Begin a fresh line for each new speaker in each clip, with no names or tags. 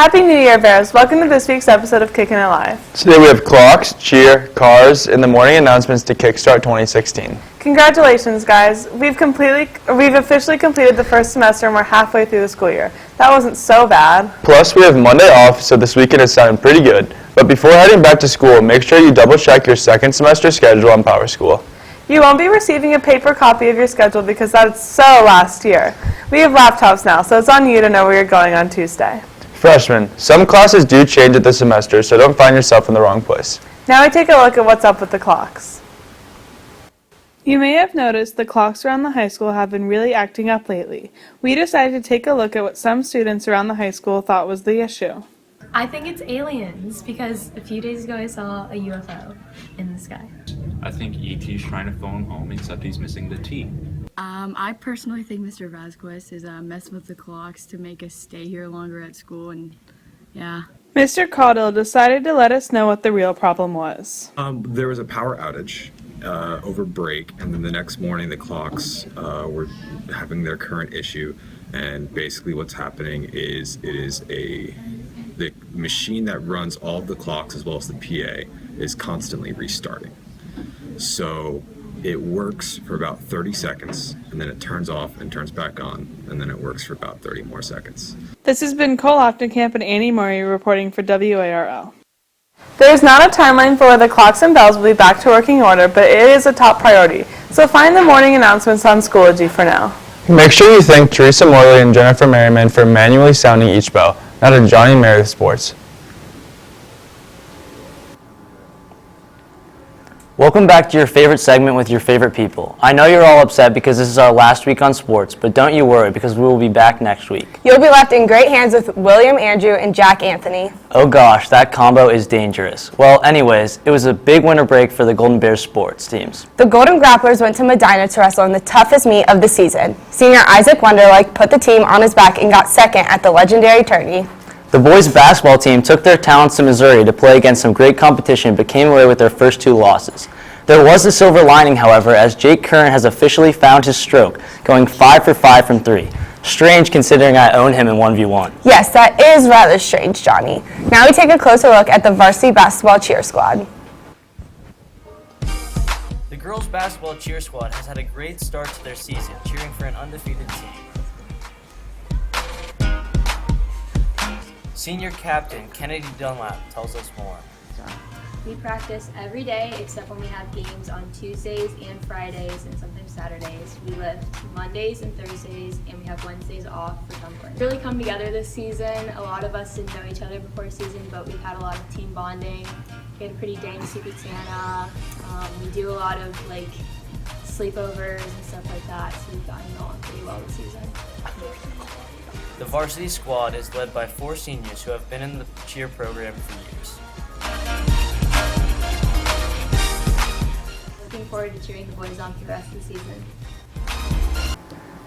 Happy New Year, Bears. Welcome to this week's episode of Kickin' It Live.
Today we have clocks, cheer, cars, and the morning announcements to kickstart 2016.
Congratulations, guys. We've officially completed the first semester and we're halfway through the school year. That wasn't so bad.
Plus, we have Monday off, so this weekend is sounding pretty good. But before heading back to school, make sure you double-check your second semester schedule on Power School.
You won't be receiving a paper copy of your schedule because that's so last year. We have laptops now, so it's on you to know where you're going on Tuesday.
Freshmen, some classes do change at the semester, so don't find yourself in the wrong place.
Now we take a look at what's up with the clocks. You may have noticed the clocks around the high school have been really acting up lately. We decided to take a look at what some students around the high school thought was the issue.
I think it's aliens because a few days ago I saw a UFO in the sky.
I think E.T.'s trying to phone home except he's missing the T.
I personally think Mr. Vasquez is messing with the clocks to make us stay here longer at school, and yeah.
Mr. Caudill decided to let us know what the real problem was.
There was a power outage over break, and then the next morning the clocks were having their current issue, and basically what's happening is the machine that runs all of the clocks as well as the PA is constantly restarting. So it works for about 30 seconds, and then it turns off and turns back on, and then it works for about 30 more seconds.
This has been Cole Optenkamp and Annie Murray reporting for WARL. There is not a timeline for where the clocks and bells will be back to working order, but it is a top priority. So find the morning announcements on Schoology for now.
Make sure you thank Teresa Morley and Jennifer Merriman for manually sounding each bell. Now to Johnny Meredith Sports.
Welcome back to your favorite segment with your favorite people. I know you're all upset because this is our last week on sports, but don't you worry because we will be back next week.
You'll be left in great hands with William Andrew and Jack Anthony.
Oh gosh, that combo is dangerous. Well, anyways, it was a big winter break for the Golden Bears sports teams.
The Golden Grapplers went to Medina to wrestle in the toughest meet of the season. Senior Isaac Wonderlike put the team on his back and got second at the legendary tourney.
The boys basketball team took their talents to Missouri to play against some great competition but came away with their first two losses. There was a silver lining, however, as Jake Curran has officially found his stroke, going 5 for 5 from 3. Strange considering I own him in 1v1.
Yes, that is rather strange, Johnny. Now we take a closer look at the varsity basketball cheer squad.
The girls basketball cheer squad has had a great start to their season, cheering for an undefeated team. Senior captain Kennedy Dunlap tells us more.
We practice every day except when we have games on Tuesdays and Fridays and sometimes Saturdays. We lift Mondays and Thursdays and we have Wednesdays off for tumbling. Really come together this season. A lot of us didn't know each other before season, but we've had a lot of team bonding. We had a pretty dang Secret Santa. We do a lot of sleepovers and stuff like that, so we've gotten along pretty well this season.
The varsity squad is led by 4 seniors who have been in the cheer program for years.
Looking forward to cheering the boys on for the rest of the season.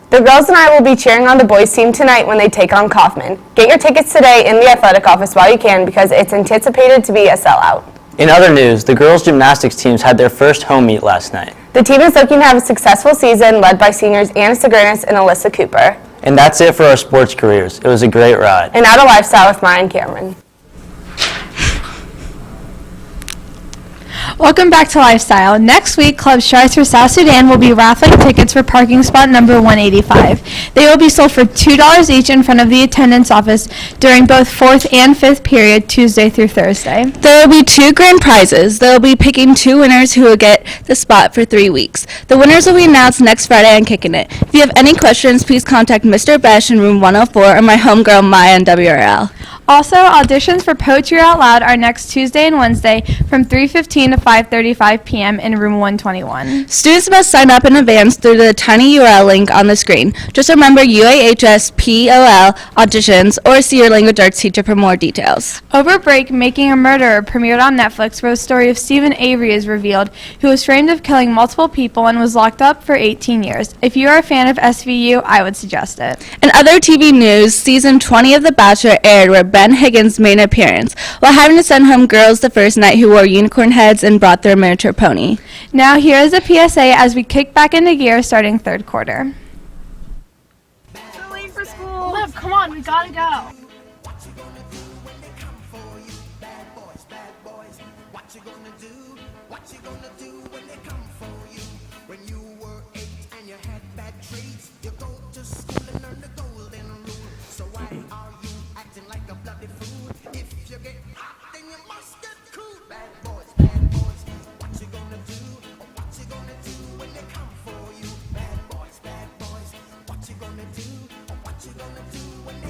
The girls and I will be cheering on the boys team tonight when they take on Kaufman. Get your tickets today in the athletic office while you can because it's anticipated to be a sellout.
In other news, the girls gymnastics teams had their first home meet last night.
The team is looking to have a successful season led by seniors Anna Segurnis and Alyssa Cooper.
And that's it for our sports careers. It was a great ride.
And now to lifestyle with Maya and Cameron.
Welcome back to Lifestyle. Next week, Club Sharks for South Sudan will be raffling tickets for parking spot number 185. They will be sold for $2 each in front of the attendance office during both 4th and 5th period, Tuesday through Thursday.
There will be 2 grand prizes. They'll be picking 2 winners who will get the spot for 3 weeks. The winners will be announced next Friday on Kickin' It. If you have any questions, please contact Mr. Besh in room 104 or my homegirl Maya on WRL.
Also, auditions for Poetry Out Loud are next Tuesday and Wednesday from 3:15 to 5:35 p.m. in room 121.
Students must sign up in advance through the tiny URL link on the screen. Just remember UAHSPOL auditions or see your language arts teacher for more details.
Over break, Making a Murderer premiered on Netflix, where the story of Stephen Avery is revealed, who was framed of killing multiple people and was locked up for 18 years. If you are a fan of SVU, I would suggest it.
In other TV news, season 20 of The Bachelor aired where Ben Higgins made an appearance while having to send home girls the first night who wore unicorn heads and brought their miniature pony.
Now here is a PSA as we kick back into gear starting 3rd quarter.
We're late for school. Liv, come on, we gotta go.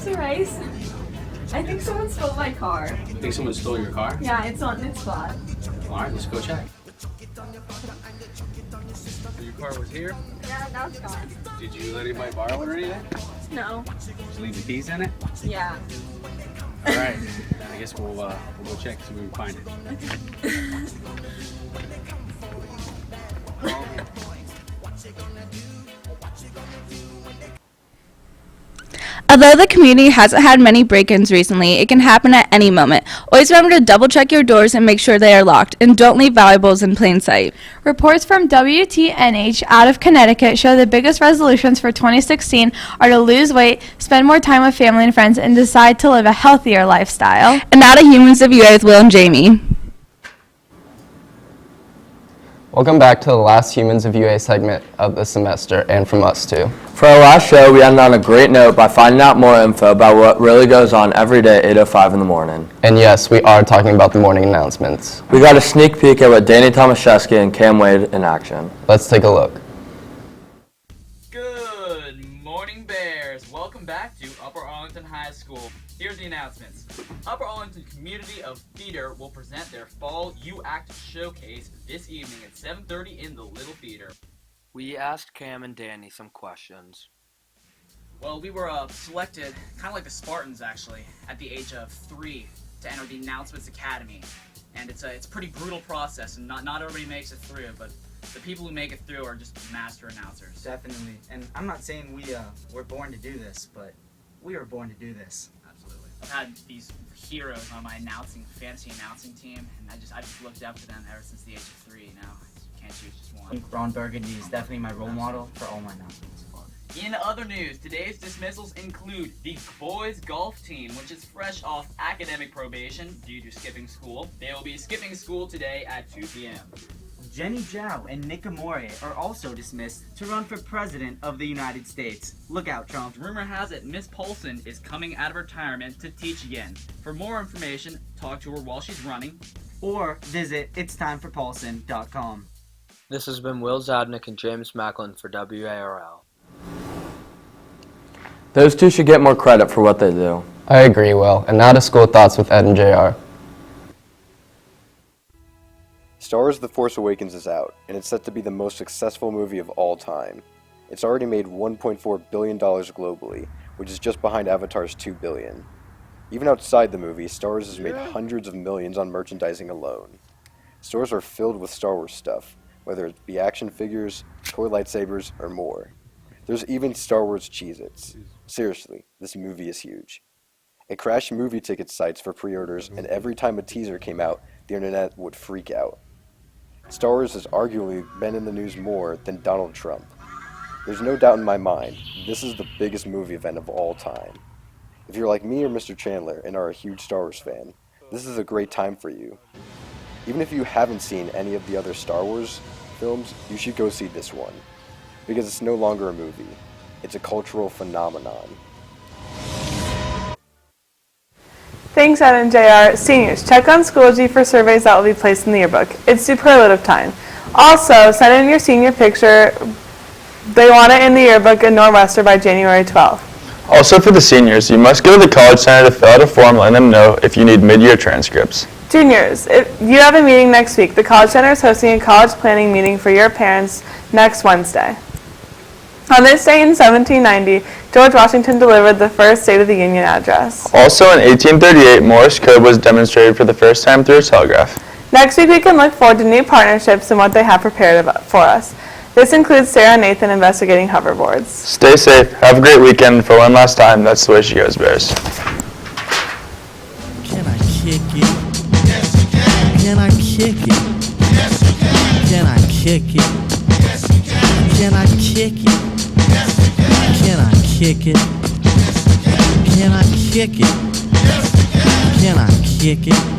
Mr. Rice, I think someone stole my car.
Think someone stole your car?
Yeah, it's on its spot.
Alright, let's go check. Your car was here?
Yeah, now it's gone.
Did you let anybody borrow it or anything?
No.
Did you leave the keys in it?
Yeah.
Alright, I guess we'll go check, see if we can find it.
Although the community hasn't had many break-ins recently, it can happen at any moment. Always remember to double-check your doors and make sure they are locked, and don't leave valuables in plain sight.
Reports from WTNH out of Connecticut show the biggest resolutions for 2016 are to lose weight, spend more time with family and friends, and decide to live a healthier lifestyle.
And now to Humans of UA with Will and Jamie.
Welcome back to the last Humans of UA segment of the semester, and from us too. For our last show, we ended on a great note by finding out more info about what really goes on every day at 8:05 in the morning. And yes, we are talking about the morning announcements.
We got a sneak peek at what Danny Tomaszewski and Cam Wade in action.
Let's take a look.
Good morning, Bears. Welcome back to Upper Arlington High School. Here's the announcements. Upper Arlington Community of Theater will present their Fall U Act Showcase this evening at 7:30 in the Little Theater.
We asked Cam and Danny some questions.
Well, we were selected, kind of like the Spartans actually, at the age of 3 to enter the Announcements Academy. And it's a pretty brutal process, and not everybody makes it through, but the people who make it through are just master announcers.
Definitely. And I'm not saying we were born to do this, but we were born to do this.
Absolutely. I've had these heroes on my fantasy announcing team, and I just looked up to them ever since the age of 3, you know. I can't choose just one.
Ron Burgundy is definitely my role model for all my announcements.
In other news, today's dismissals include the boys golf team, which is fresh off academic probation due to skipping school. They will be skipping school today at 2 p.m.
Jenny Zhao and Nick Amore are also dismissed to run for President of the United States. Look out, Trump.
Rumor has it Miss Polson is coming out of retirement to teach again. For more information, talk to her while she's running.
Or visit itstimeforpaulson.com.
This has been Will Zadnick and James Macklin for WARL.
Those two should get more credit for what they do.
I agree, Will. And now to school thoughts with Ed and JR.
Star Wars The Force Awakens is out, and it's set to be the most successful movie of all time. It's already made $1.4 billion globally, which is just behind Avatar's $2 billion. Even outside the movie, Star Wars has made hundreds of millions on merchandising alone. Stores are filled with Star Wars stuff, whether it be action figures, toy lightsabers, or more. There's even Star Wars Cheez-Its. Seriously, this movie is huge. It crashed movie ticket sites for pre-orders, and every time a teaser came out, the internet would freak out. Star Wars has arguably been in the news more than Donald Trump. There's no doubt in my mind, this is the biggest movie event of all time. If you're like me or Mr. Chandler and are a huge Star Wars fan, this is a great time for you. Even if you haven't seen any of the other Star Wars films, you should go see this one. Because it's no longer a movie. It's a cultural phenomenon.
Thanks, Ed and JR. Seniors, check on Schoology for surveys that will be placed in the yearbook. It's superlative time. Also, send in your senior picture. They want it in the yearbook in Nor'wester by January 12th.
Also for the seniors, you must go to the College Center to fill out a form letting them know if you need mid-year transcripts.
Juniors, if you have a meeting next week. The College Center is hosting a college planning meeting for your parents next Wednesday. On this day in 1790, George Washington delivered the first State of the Union address.
Also in 1838, Morse code was demonstrated for the first time through a telegraph.
Next week, we can look forward to new partnerships and what they have prepared for us. This includes Sarah and Nathan investigating hoverboards.
Stay safe. Have a great weekend. For one last time, that's the way she goes, Bears.
Can I kick it? Yes, you can. Can I kick it? Yes, you can. Can I kick it? Yes, you can. Can I kick it? Yes, you can. Can I kick it? Yes, you can. Can I kick it? Yes, you can. Can I kick it?